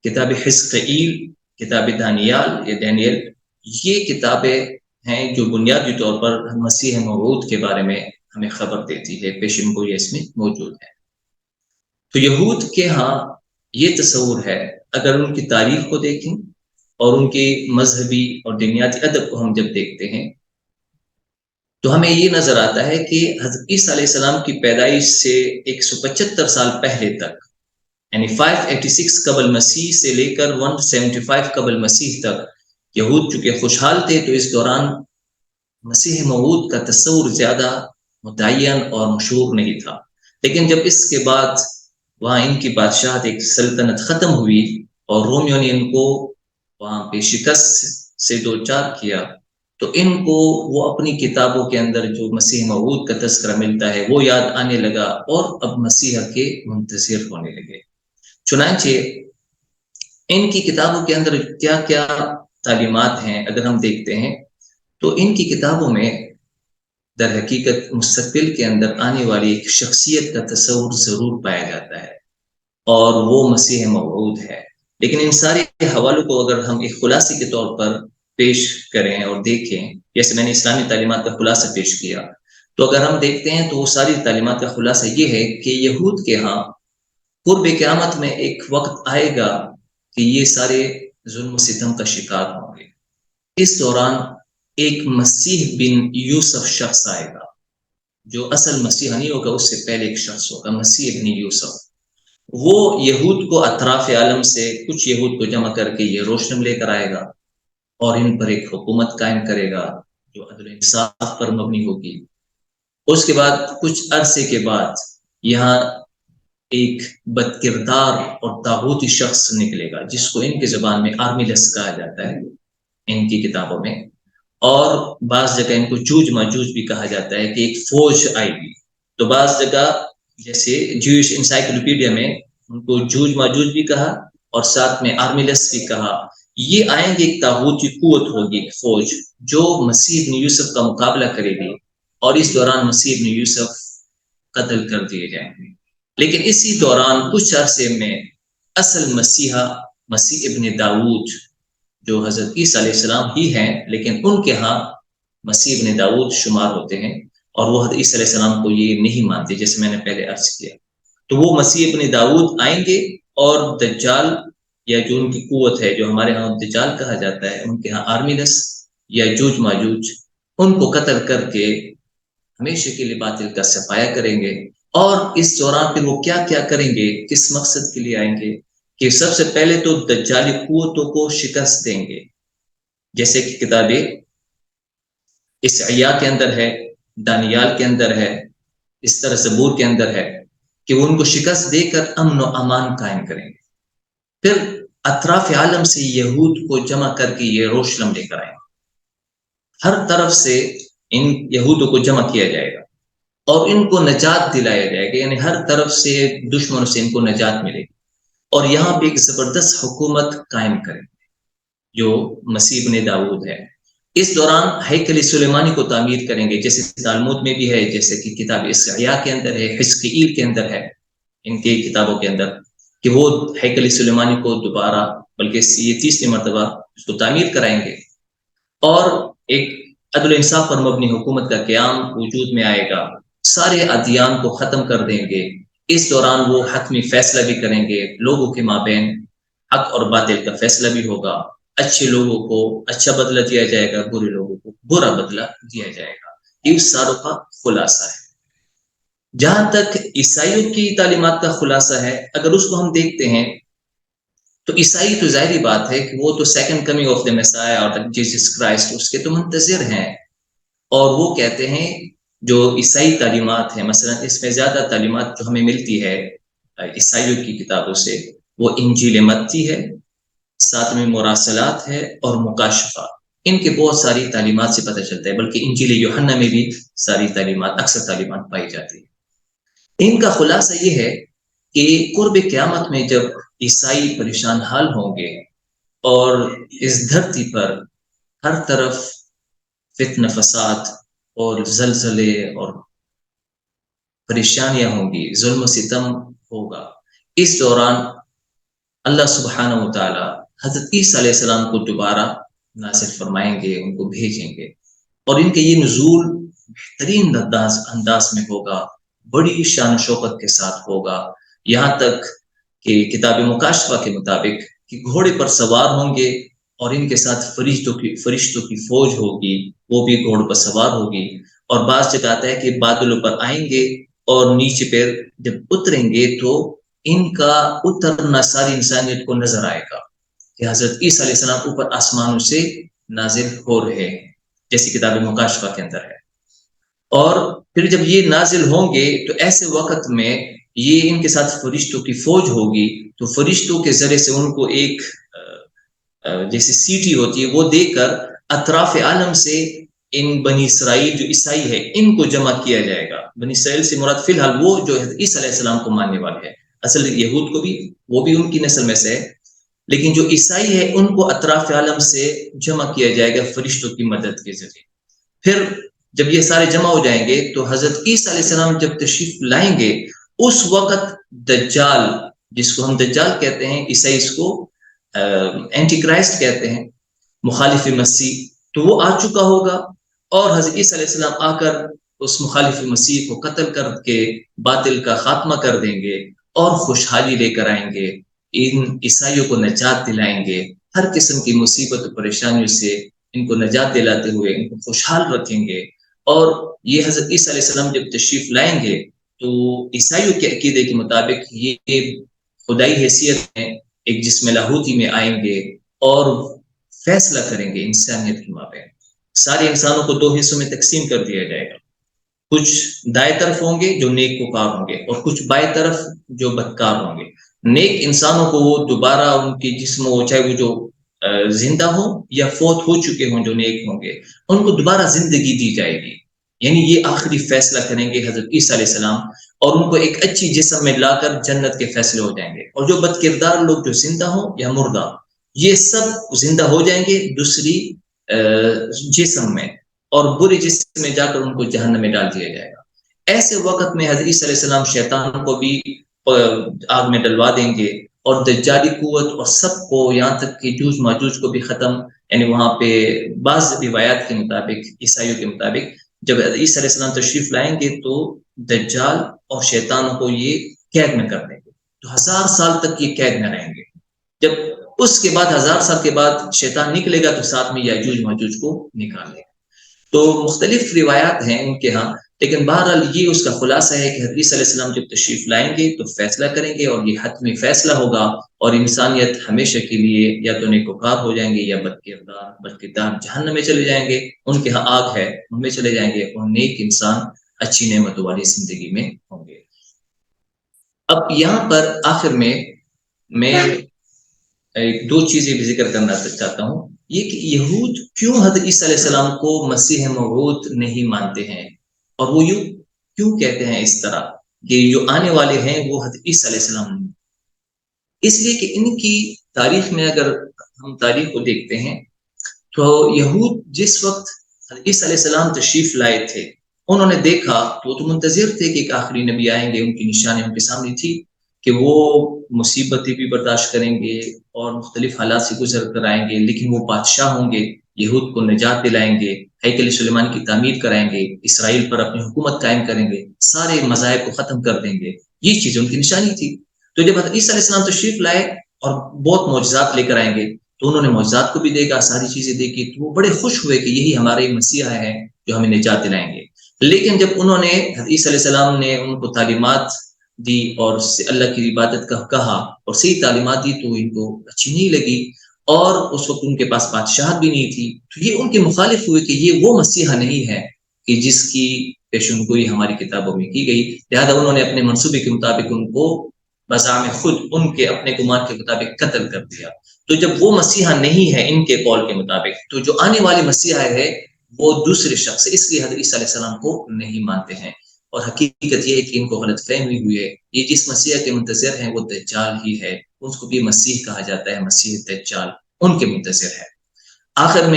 S1: کتاب حزقیل، کتاب دانیال یا دانیل، یہ کتابیں ہیں جو بنیادی طور پر مسیح موعود کے بارے میں ہمیں خبر دیتی ہے، پیشن گوئی اس میں موجود ہے۔ تو یہود کے ہاں یہ تصور ہے، اگر ان کی تاریخ کو دیکھیں اور ان کے مذہبی اور دنیاتی ادب کو ہم جب دیکھتے ہیں تو ہمیں یہ نظر آتا ہے کہ حضرت عیسیٰ علیہ السلام کی پیدائش سے 175 سال پہلے تک، یعنی 586 قبل مسیح سے لے کر 175 قبل مسیح تک، یہود چونکہ خوشحال تھے تو اس دوران مسیح موعود کا تصور زیادہ متعین اور مشہور نہیں تھا۔ لیکن جب اس کے بعد وہاں ان کی بادشاہت، ایک سلطنت ختم ہوئی اور رومیوں نے ان کو وہاں پہ شکست سے دوچار کیا، تو ان کو وہ اپنی کتابوں کے اندر جو مسیح موعود کا تذکرہ ملتا ہے وہ یاد آنے لگا، اور اب مسیح کے منتظر ہونے لگے۔ چنانچہ ان کی کتابوں کے اندر کیا کیا تعلیمات ہیں اگر ہم دیکھتے ہیں تو ان کی کتابوں میں در حقیقت مستقبل کے اندر آنے والی ایک شخصیت کا تصور ضرور پایا جاتا ہے، اور وہ مسیح موعود ہے۔ لیکن ان سارے حوالوں کو اگر ہم ایک خلاصے کے طور پر پیش کریں اور دیکھیں، جیسے میں نے اسلامی تعلیمات کا خلاصہ پیش کیا، تو اگر ہم دیکھتے ہیں تو وہ ساری تعلیمات کا خلاصہ یہ ہے کہ یہود کے ہاں قرب قیامت میں ایک وقت آئے گا کہ یہ سارے ظلم و ستم کا شکار ہوں گے۔ اس دوران ایک مسیح بن یوسف شخص آئے گا، جو اصل مسیح نہیں ہوگا، اس سے پہلے ایک شخص ہوگا، مسیح بن یوسف۔ وہ یہود کو اطراف عالم سے کچھ یہود کو جمع کر کے یہ روشن لے کر آئے گا، اور ان پر ایک حکومت قائم کرے گا جو عدل و انصاف پر مبنی ہوگی۔ اس کے بعد کچھ عرصے کے بعد یہاں ایک بد کردار اور طاغوتی شخص نکلے گا، جس کو ان کی زبان میں آرمیلس کہا جاتا ہے ان کی کتابوں میں، اور بعض جگہ ان کو جوج ماجوج بھی کہا جاتا ہے کہ ایک فوج آئے گی۔ تو بعض جگہ جیسے جوئش انسائکلوپیڈیا میں ان کو جوج ماجوج بھی کہا اور ساتھ میں آرمیلس بھی کہا۔ یہ آئیں گے، ایک طاغوتی قوت ہوگی، ایک فوج جو مسیح ابن یوسف کا مقابلہ کرے گی، اور اس دوران مسیح ابن یوسف قتل کر دیے جائیں گے۔ لیکن اسی دوران کچھ عرصے میں اصل مسیحا، مسیح ابن داؤد، جو حضرت عیسیٰ علیہ السلام ہی ہیں لیکن ان کے ہاں مسیح ابن داؤد شمار ہوتے ہیں، اور وہ حضرت عیسیٰ علیہ السلام کو یہ نہیں مانتے، جیسے میں نے پہلے عرض کیا۔ تو وہ مسیح ابن داؤد آئیں گے، اور دجال یا جو ان کی قوت ہے، جو ہمارے ہاں دجال کہا جاتا ہے، ان کے ہاں آرمیلس یا جوج ماجوج، ان کو قتل کر کے ہمیشہ کے لیے باطل کا صفایا کریں گے۔ اور اس دوران پھر وہ کیا کیا کریں گے، کس مقصد کے لیے آئیں گے، کہ سب سے پہلے تو دجالی قوتوں کو شکست دیں گے، جیسے کہ کتاب اشعیاء کے اندر ہے، دانیال کے اندر ہے، اس طرح زبور کے اندر ہے کہ وہ ان کو شکست دے کر امن و امان قائم کریں گے۔ پھر اطراف عالم سے یہود کو جمع کر کے یہ یروشلم لے کر آئیں گے۔ ہر طرف سے ان یہودوں کو جمع کیا جائے گا اور ان کو نجات دلایا جائے گا، یعنی ہر طرف سے دشمنوں سے ان کو نجات ملے گی، اور یہاں پہ ایک زبردست حکومت قائم کریں گے جو مسیح ابن داؤد ہے۔ اس دوران ہیکل سلیمانی کو تعمیر کریں گے، جیسے تالمود میں بھی ہے، جیسے کہ کتاب اشعیاء کے اندر ہے، حزقیل کے اندر ہے، ان کی کتابوں کے اندر، کہ وہ ہیکل سلیمانی کو دوبارہ، بلکہ یہ 30ویں مرتبہ اس کو تعمیر کرائیں گے، اور ایک عدل و انصاف پر مبنی حکومت کا قیام وجود میں آئے گا۔ سارے ادیان کو ختم کر دیں گے۔ اس دوران وہ حتمی فیصلہ بھی کریں گے، لوگوں کے مابین حق اور باطل کا فیصلہ بھی ہوگا، اچھے لوگوں کو اچھا بدلہ دیا جائے گا، برے لوگوں کو برا بدلہ دیا جائے گا۔ یہ اس ساروں کا خلاصہ ہے۔ جہاں تک عیسائیوں کی تعلیمات کا خلاصہ ہے، اگر اس کو ہم دیکھتے ہیں تو عیسائی تو ظاہری بات ہے کہ وہ تو سیکنڈ کمنگ آف دا میسائر اور جیسس کرائسٹ اس کے تو منتظر ہیں، اور وہ کہتے ہیں جو عیسائی تعلیمات ہیں، مثلا اس میں زیادہ تعلیمات جو ہمیں ملتی ہے عیسائیوں کی کتابوں سے، وہ انجیل متی ہے، ساتھ میں مراسلات ہے اور مکاشفہ۔ ان کے بہت ساری تعلیمات سے پتہ چلتا ہے، بلکہ انجیل یوحنا میں بھی ساری تعلیمات، اکثر تعلیمات پائی جاتی ہیں۔ ان کا خلاصہ یہ ہے کہ قرب قیامت میں جب عیسائی پریشان حال ہوں گے اور اس دھرتی پر ہر طرف فتنہ فساد اور زلزلے اور پریشانیاں ہوں گی، ظلم و ستم ہوگا، اس دوران اللہ سبحانہ و تعالی حضرت عیسیٰ علیہ السلام کو دوبارہ نازل فرمائیں گے، ان کو بھیجیں گے، اور ان کے یہ نزول بہترین انداز میں ہوگا، بڑی شان و شوکت کے ساتھ ہوگا، یہاں تک کہ کتاب مکاشفہ کے مطابق کہ گھوڑے پر سوار ہوں گے اور ان کے ساتھ فرشتوں کی فوج ہوگی، وہ بھی گھوڑے پر سوار ہوگی، اور بعض جگہ آتا ہے کہ بادلوں پر آئیں گے اور نیچے پہ جب اتریں گے تو ان کا اترنا ساری انسانیت کو نظر آئے گا کہ حضرت عیسیٰ علیہ السلام اوپر آسمانوں سے نازل ہو رہے ہیں، جیسی کتاب مکاشفہ کے اندر ہے۔ اور پھر جب یہ نازل ہوں گے تو ایسے وقت میں یہ ان کے ساتھ فرشتوں کی فوج ہوگی، تو فرشتوں کے ذریعے سے ان کو ایک جیسے سیٹی ہوتی ہے وہ دے کر اطراف عالم سے ان بنی اسرائیل جو عیسائی ہے ان کو جمع کیا جائے گا۔ بنی اسرائیل سے مراد فی الحال وہ جو عیسیٰ علیہ السلام کو ماننے والے ہیں، اصل یہود کو بھی وہ بھی ان کی نسل میں سے ہے، لیکن جو عیسائی ہے ان کو اطراف عالم سے جمع کیا جائے گا فرشتوں کی مدد کے ذریعے۔ پھر جب یہ سارے جمع ہو جائیں گے تو حضرت عیسیٰ علیہ السلام جب تشریف لائیں گے، اس وقت دجال، جس کو ہم دجال کہتے ہیں، عیسائی اس کو اینٹی کرائسٹ کہتے ہیں، مخالف مسیح، تو وہ آ چکا ہوگا، اور حضرت عیسیٰ علیہ السلام آ کر اس مخالف مسیح کو قتل کر کے باطل کا خاتمہ کر دیں گے اور خوشحالی لے کر آئیں گے، ان عیسائیوں کو نجات دلائیں گے، ہر قسم کی مصیبت و پریشانیوں سے ان کو نجات دلاتے ہوئے ان کو خوشحال رکھیں گے۔ اور یہ حضرت عیسیٰ علیہ السلام جب تشریف لائیں گے تو عیسائیوں کے عقیدے کے مطابق یہ خدائی حیثیت میں ایک جسم لاہوتی میں آئیں گے اور فیصلہ کریں گے انسانیت کے مابین۔ سارے انسانوں کو دو حصوں میں تقسیم کر دیا جائے گا، کچھ دائیں طرف ہوں گے جو نیک وکار ہوں گے اور کچھ بائیں طرف جو بدکار ہوں گے۔ نیک انسانوں کو وہ دوبارہ ان کی جسم ہو، چاہے وہ جو زندہ ہوں یا فوت ہو چکے ہوں، جو نیک ہوں گے ان کو دوبارہ زندگی دی جائے گی، یعنی یہ آخری فیصلہ کریں گے حضرت عیسیٰ علیہ السلام، اور ان کو ایک اچھی جسم میں لا کر جنت کے فیصلے ہو جائیں گے، اور جو بد کردار لوگ جو زندہ ہوں یا مردہ، یہ سب زندہ ہو جائیں گے دوسری جسم میں، اور برے جسم میں جا کر ان کو جہنم میں ڈال دیا جائے گا۔ ایسے وقت میں حضرت عیسیٰ علیہ السلام شیطان کو بھی آگ میں ڈلوا دیں گے، اور دجالی قوت اور سب کو، یہاں تک کہ جوج ماجوج کو بھی ختم، یعنی وہاں پہ بعض روایات کے مطابق، عیسائیوں کے مطابق، جب عیسیٰ علیہ السلام تشریف لائیں گے تو دجال اور شیطان کو یہ قید میں کر دیں گے، تو 1000 سال تک یہ قید میں رہیں گے۔ جب اس کے بعد 1000 سال کے بعد شیطان نکلے گا تو ساتھ میں یاجوج ماجوج کو نکال لے گا۔ تو مختلف روایات ہیں ان کے ہاں، لیکن بہرحال یہ اس کا خلاصہ ہے کہ حضرت عیسیٰ علیہ السلام جب تشریف لائیں گے تو فیصلہ کریں گے، اور یہ حتمی فیصلہ ہوگا، اور انسانیت ہمیشہ کے لیے یا تو نیکوکار ہو جائیں گے یا بدکردار جہنم میں چلے جائیں گے، ان کے ہاں آگ ہے ان میں چلے جائیں گے، اور نیک انسان اچھی نعمتوں والی زندگی میں ہوں گے۔ اب یہاں پر آخر میں دو چیزیں بھی ذکر کرنا چاہتا ہوں، یہ کہ یہود کیوں حضرت عیسیٰ علیہ السلام کو مسیح موعود نہیں مانتے ہیں، اور وہ یوں کیوں کہتے ہیں اس طرح کہ جو آنے والے ہیں وہ حضرت عیسیٰ علیہ السلام نہیں؟ اس لیے کہ ان کی تاریخ میں اگر ہم تاریخ کو دیکھتے ہیں تو یہود جس وقت حضرت عیسیٰ علیہ السلام تشریف لائے تھے، انہوں نے دیکھا تو وہ تو منتظر تھے کہ ایک آخری نبی آئیں گے، ان کی نشانی ان کے سامنے تھی کہ وہ مصیبتیں بھی برداشت کریں گے اور مختلف حالات سے گزر کر آئیں گے، لیکن وہ بادشاہ ہوں گے، یہود کو نجات دلائیں گے، ہیکل سلیمان کی تعمیر کرائیں گے، اسرائیل پر اپنی حکومت قائم کریں گے، سارے مذاہب کو ختم کر دیں گے، یہ چیز ان کی نشانی تھی. تو جب حضرت عیسیٰ علیہ السلام تشریف لائے اور بہت معجزات لے کر آئیں گے تو انہوں نے معجزات کو بھی دیکھا, ساری چیزیں دیکھی, تو وہ بڑے خوش ہوئے کہ یہی ہمارے مسیحا ہے جو ہمیں نجات دلائیں گے. لیکن جب انہوں نے حضرت عیسیٰ علیہ السلام نے ان کو تعلیمات دی اور اللہ کی عبادت کا کہا اور صحیح تعلیمات دی تو ان کو اچھی نہیں لگی, اور اس وقت ان کے پاس بادشاہت بھی نہیں تھی, تو یہ ان کے مخالف ہوئے کہ یہ وہ مسیحا نہیں ہے کہ جس کی پیشن گوئی ہماری کتابوں میں کی گئی. لہذا انہوں نے اپنے منصوبے کے مطابق ان کو بزعم خود ان کے اپنے گمان کے مطابق قتل کر دیا. تو جب وہ مسیحا نہیں ہے ان کے قول کے مطابق, تو جو آنے والی مسیحا ہے وہ دوسرے شخص ہے, اس لیے حضرت عیسیٰ علیہ السلام کو نہیں مانتے ہیں. اور حقیقت یہ ہے کہ ان کو غلط فہمی ہوئی ہے. یہ جس مسیح کے منتظر ہیں وہ دجال ہی ہے, اس کو بھی مسیح کہا جاتا ہے, مسیح دجال ان کے منتظر ہے. آخر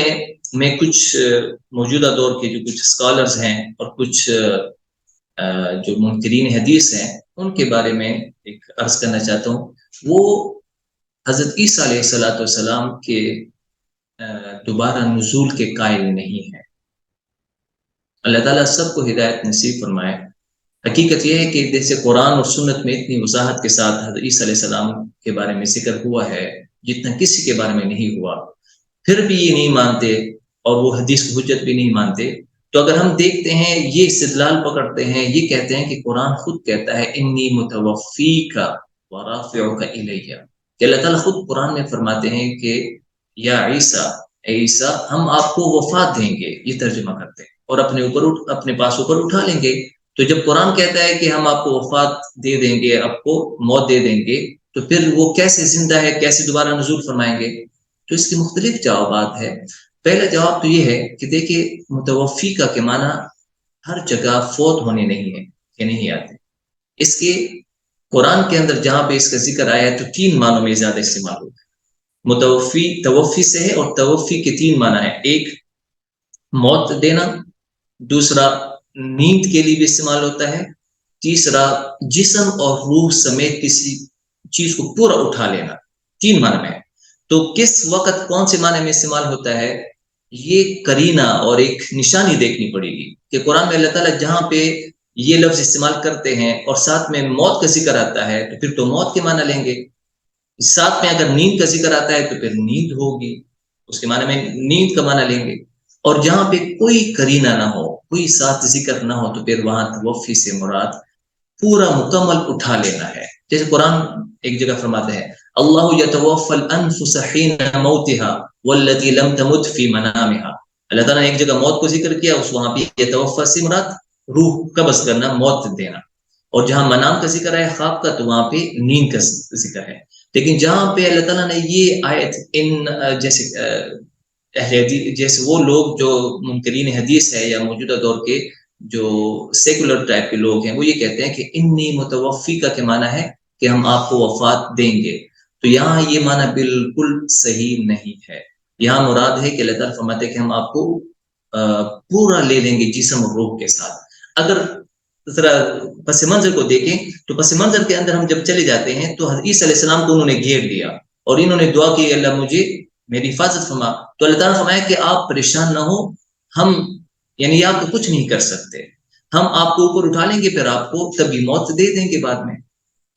S1: میں کچھ موجودہ دور کے جو کچھ اسکالرز ہیں اور کچھ جو منکرین حدیث ہیں ان کے بارے میں ایک عرض کرنا چاہتا ہوں. وہ حضرت عیسیٰ علیہ السلام کے دوبارہ نزول کے قائل نہیں ہیں. اللہ تعالیٰ سب کو ہدایت نصیب فرمائے. حقیقت یہ ہے کہ جیسے قرآن اور سنت میں اتنی وضاحت کے ساتھ حضرت عیسیٰ علیہ السلام کے بارے میں ذکر ہوا ہے جتنا کسی کے بارے میں نہیں ہوا, پھر بھی یہ نہیں مانتے اور وہ حدیث کی حجت بھی نہیں مانتے. تو اگر ہم دیکھتے ہیں یہ استدلال پکڑتے ہیں, یہ کہتے ہیں کہ قرآن خود کہتا ہے انی متوفیک ورافعک الیہ, کہ اللہ تعالیٰ خود قرآن میں فرماتے ہیں کہ یا عیسیٰ, اے عیسیٰ ہم آپ کو وفات دیں گے, یہ ترجمہ کرتے ہیں, اور اپنے پاس اوپر اٹھا لیں گے. تو جب قرآن کہتا ہے کہ ہم آپ کو وفات دے دیں گے, آپ کو موت دے دیں گے, تو پھر وہ کیسے زندہ ہے, کیسے دوبارہ نزول فرمائیں گے؟ تو اس کے مختلف جوابات ہے. پہلا جواب تو یہ ہے کہ دیکھیں متوفی کا کے معنی ہر جگہ فوت ہونے نہیں ہے کہ نہیں آتے. اس کے قرآن کے اندر جہاں پہ اس کا ذکر آیا ہے تو 3 معنوں میں زیادہ استعمال ہوتا ہے. متوفی توفی سے ہے, اور توفی کے 3 معنی ہیں. ایک موت دینا, دوسرا نیند کے لیے بھی استعمال ہوتا ہے, تیسرا جسم اور روح سمیت کسی چیز کو پورا اٹھا لینا. 3 معنی میں. تو کس وقت کون سے معنی میں استعمال ہوتا ہے, یہ قرینہ اور ایک نشانی دیکھنی پڑے گی کہ قرآن میں اللہ تعالیٰ جہاں پہ یہ لفظ استعمال کرتے ہیں اور ساتھ میں موت کا ذکر آتا ہے تو پھر تو موت کے معنی لیں گے. ساتھ میں اگر نیند کا ذکر آتا ہے تو پھر نیند ہوگی, اس کے معنی میں نیند کا معنی لیں گے. اور جہاں پہ کوئی قرینہ نہ ہو, کوئی ساتھ ذکر نہ ہو, تو پھر وہاں توفی سے مراد پورا مکمل اٹھا لینا ہے. جیسے قرآن ایک جگہ فرماتا ہے اللہ یتوفی الانفس حین موتها والتي لم تمت فی منامها. اللہ تعالیٰ نے ایک جگہ موت کو ذکر کیا, اس وہاں پہ یتوفی سے مراد روح قبض کرنا, موت دینا. اور جہاں منام کا ذکر ہے, خواب کا, تو وہاں پہ نیند کا ذکر ہے. لیکن جہاں پہ اللہ تعالیٰ نے یہ آیت ان جیسے وہ لوگ جو منکرین حدیث ہے یا موجودہ دور کے جو سیکولر ٹائپ کے لوگ ہیں, وہ یہ کہتے ہیں کہ انی متوفی کا معنی ہے کہ ہم آپ کو وفات دیں گے. تو یہاں یہ معنی بالکل صحیح نہیں ہے. یہاں مراد ہے کہ اللہ تعالیٰ فرماتے ہیں کہ ہم آپ کو پورا لے لیں گے جسم اور روح کے ساتھ. اگر ذرا پس منظر کو دیکھیں تو پس منظر کے اندر ہم جب چلے جاتے ہیں تو حضرت عیسیٰ علیہ السلام کو انہوں نے گھیر لیا اور انہوں نے دعا کی اللہ مجھے میری حفاظت فرما. تو اللہ تعالیٰ فرمایا کہ آپ پریشان نہ ہو, ہم یعنی آپ کو کچھ نہیں کر سکتے, ہم آپ کو اوپر اٹھا لیں گے, پھر آپ کو کبھی موت دے دیں گے بعد میں.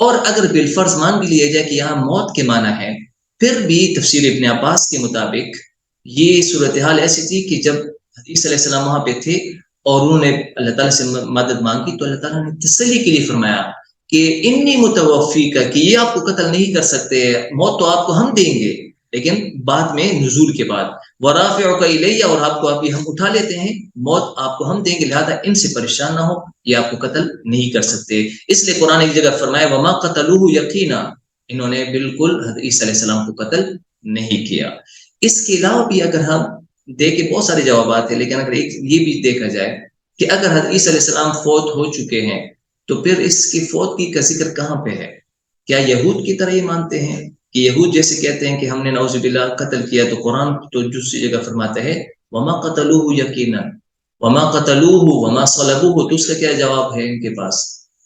S1: اور اگر بالفرض مان بھی لیا جائے کہ یہاں موت کے معنی ہے, پھر بھی تفسیر ابن عباس کے مطابق یہ صورتحال ایسی تھی کہ جب حدیث علیہ السلام وہاں پہ تھے اور انہوں نے اللہ تعالیٰ سے مدد مانگی, تو اللہ تعالیٰ نے تسلی کے لیے فرمایا کہ انی متوفی کا, کہ یہ آپ کو قتل نہیں کر سکتے, موت تو آپ کو ہم دیں گے لیکن بعد میں نزول کے بعد, ورافعک الیہ, اور آپ کو ابھی ہم اٹھا لیتے ہیں, موت آپ کو ہم دیں گے, لہذا ان سے پریشان نہ ہو, یہ آپ کو قتل نہیں کر سکتے. اس لیے قرآن ایک جگہ فرمایا وما قتلوہ یقینا, انہوں نے بالکل حضرت عیسیٰ علیہ السلام کو قتل نہیں کیا. اس کے علاوہ بھی اگر ہم دیکھیں بہت سارے جوابات ہیں, لیکن اگر ایک یہ بھی دیکھا جائے کہ اگر حضرت عیسیٰ علیہ السلام فوت ہو چکے ہیں تو پھر اس کی فوت کی کا ذکر کہاں پہ ہے؟ کیا یہود کی طرح یہ مانتے ہیں کہ یہود جیسے کہتے ہیں کہ ہم نے نعوذ باللہ قتل کیا, تو قرآن تو دوسری جگہ فرماتا ہے وما قتلوہ یقینا وما قتلوہ وما صلبوہ. تو اس کا کیا جواب ہے ان کے پاس؟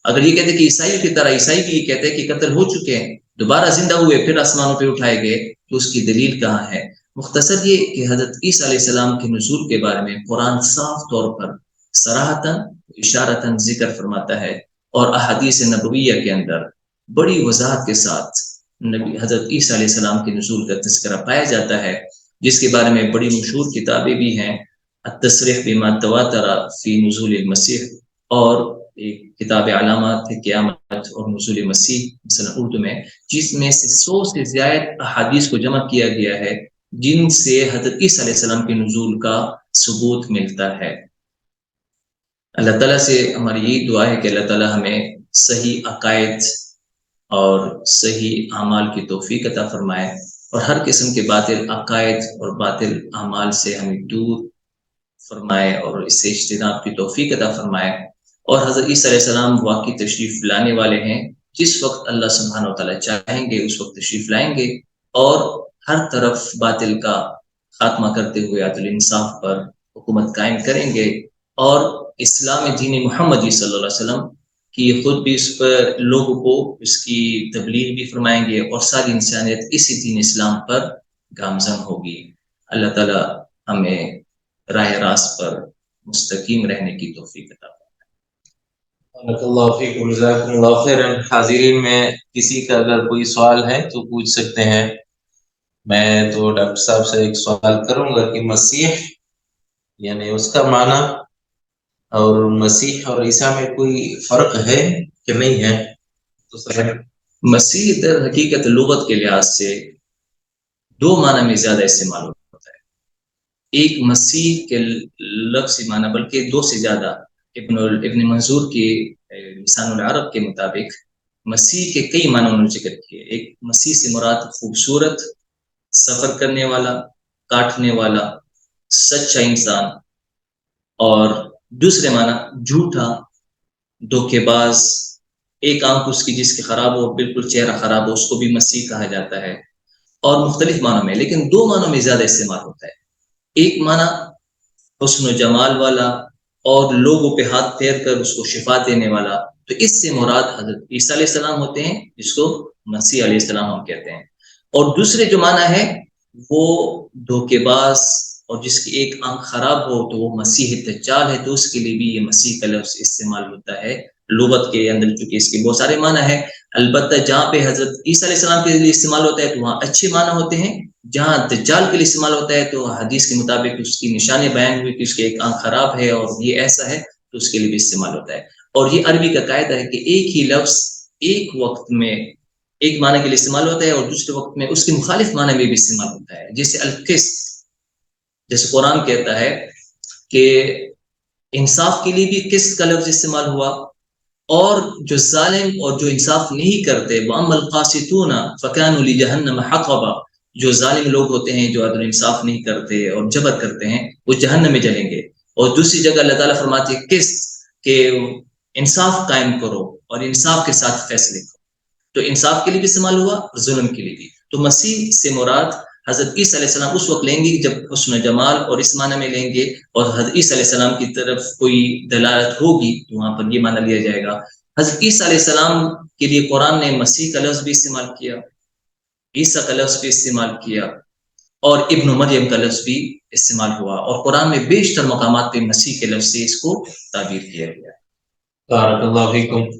S1: اگر یہ کہتے ہیں کہ عیسائی کی طرح, عیسائی بھی یہ کہتے ہیں کہ قتل ہو چکے ہیں, دوبارہ زندہ ہوئے, پھر آسمانوں پہ اٹھائے گئے, تو اس کی دلیل کہاں ہے؟ مختصر یہ کہ حضرت عیسیٰ علیہ السلام کے نزول کے بارے میں قرآن صاف طور پر صراحتاً اشارتاً ذکر فرماتا ہے اور احادیث نبویہ کے اندر بڑی وضاحت کے ساتھ نبی حضرت عیسیٰ علیہ السلام کے نزول کا تذکرہ پایا جاتا ہے، جس کے بارے میں بڑی مشہور کتابیں بھی ہیں، التصریح بما تواتر فی نزول المسیح، اور ایک کتاب علامات قیامت اور نزول مسیح مثلا اردو میں، جس میں سے 100 سے زائد احادیث کو جمع کیا گیا ہے جن سے حضرت عیسیٰ علیہ السلام کے نزول کا ثبوت ملتا ہے۔ اللہ تعالیٰ سے ہماری یہی دعا ہے کہ اللہ تعالیٰ ہمیں صحیح عقائد اور صحیح اعمال کی توفیق عطا فرمائے، اور ہر قسم کے باطل عقائد اور باطل اعمال سے ہمیں دور فرمائے اور اس سے اجتناب کی توفیق عطا فرمائے۔ اور حضرت عیسیٰ علیہ السلام واقعی تشریف لانے والے ہیں، جس وقت اللہ سبحانہ و تعالیٰ چاہیں گے اس وقت تشریف لائیں گے، اور ہر طرف باطل کا خاتمہ کرتے ہوئے عدل انصاف پر حکومت قائم کریں گے، اور اسلام دین محمدی صلی اللہ علیہ وسلم کی خود بھی اس پر لوگوں کو اس کی تبلیغ بھی فرمائیں گے، اور ساری انسانیت اسی دین اسلام پر گامزن ہوگی۔ اللہ تعالیٰ ہمیں راہ راست پر مستقیم رہنے کی توفیق عطا فرمائے۔
S2: بارک اللہ فیکم، جزاکم اللہ خیرا۔ حاضرین میں کسی کا اگر کوئی سوال ہے تو پوچھ سکتے ہیں۔ میں تو ڈاکٹر صاحب سے ایک سوال کروں گا کہ مسیح یعنی اس کا معنی اور مسیح اور عیسیٰ میں کوئی فرق ہے کہ نہیں ہے؟ تو سر
S1: مسیح در حقیقت لغت کے لحاظ سے 2 معنی میں زیادہ استعمال ہوتا ہے۔ ایک مسیح کے لفظی معنی بلکہ 2 سے زیادہ، ابن منظور کی لسان العرب کے مطابق مسیح کے کئی معنی انہوں نے ذکر کیے۔ ایک مسیح سے مراد خوبصورت، سفر کرنے والا، کاٹنے والا، سچا انسان، اور دوسرے معنی جھوٹا، دھوکے باز، ایک آنکھ اس کی جس کی خراب ہو، بالکل چہرہ خراب ہو، اس کو بھی مسیح کہا جاتا ہے، اور مختلف معنوں میں، لیکن 2 معنوں میں زیادہ استعمال ہوتا ہے۔ ایک معنی حسن و جمال والا اور لوگوں پہ ہاتھ پھیر کر اس کو شفا دینے والا، تو اس سے مراد حضرت عیسیٰ علیہ السلام ہوتے ہیں، جس کو مسیح علیہ السلام ہم کہتے ہیں۔ اور دوسرے جو معنی ہے وہ دھوکے باز اور جس کی ایک آنکھ خراب ہو، تو وہ مسیح دجال ہے، تو اس کے لیے بھی یہ مسیح کا لفظ استعمال ہوتا ہے لغت کے اندر، چونکہ اس کے بہت سارے معنی ہیں۔ البتہ جہاں پہ حضرت عیسیٰ علیہ السلام کے لیے استعمال ہوتا ہے تو وہاں اچھے معنی ہوتے ہیں، جہاں دجال کے لیے استعمال ہوتا ہے تو حدیث کے مطابق اس کی نشانی بیان ہوئی کہ اس کی ایک آنکھ خراب ہے اور یہ ایسا ہے، تو اس کے لیے بھی استعمال ہوتا ہے۔ اور یہ عربی کا قاعدہ ہے کہ ایک ہی لفظ ایک وقت میں ایک معنی کے لیے استعمال ہوتا ہے اور دوسرے وقت میں اس کے مخالف معنی میں بھی استعمال ہوتا ہے۔ جیسے القسط، جیسے قرآن کہتا ہے کہ انصاف کے لیے بھی قسط کا لفظ استعمال ہوا، اور جو ظالم اور جو انصاف نہیں کرتے، وَأَمَّا الْقَاسِطُونَ فَكَانُوا لِجَهَنَّمَ حَطَبًا، جو ظالم لوگ ہوتے ہیں، جو عدل انصاف نہیں کرتے اور جبر کرتے ہیں، وہ جہنم میں جلیں گے۔ اور دوسری جگہ اللہ تعالیٰ فرماتے ہیں قسط، کہ انصاف قائم کرو اور انصاف کے ساتھ فیصلے کرو، تو انصاف کے لیے بھی استعمال ہوا اور ظلم کے لیے بھی۔ تو مسیح سے مراد حضرت عیسیٰ علیہ السلام اس وقت لیں گے جب حسن و جمال اور اس معنی میں لیں گے، اور حضرت عیسیٰ علیہ السلام کی طرف کوئی دلالت ہوگی تو وہاں پر یہ معنی لیا جائے گا۔ حضرت عیسیٰ علیہ السلام کے لیے قرآن نے مسیح کا لفظ بھی استعمال کیا، عیسیٰ کا لفظ بھی استعمال کیا، اور ابن مریم کا لفظ بھی استعمال ہوا، اور قرآن میں بیشتر مقامات پہ مسیح کے لفظ سے اس کو تعبیر کیا گیا۔
S2: بارک اللہ فیکم۔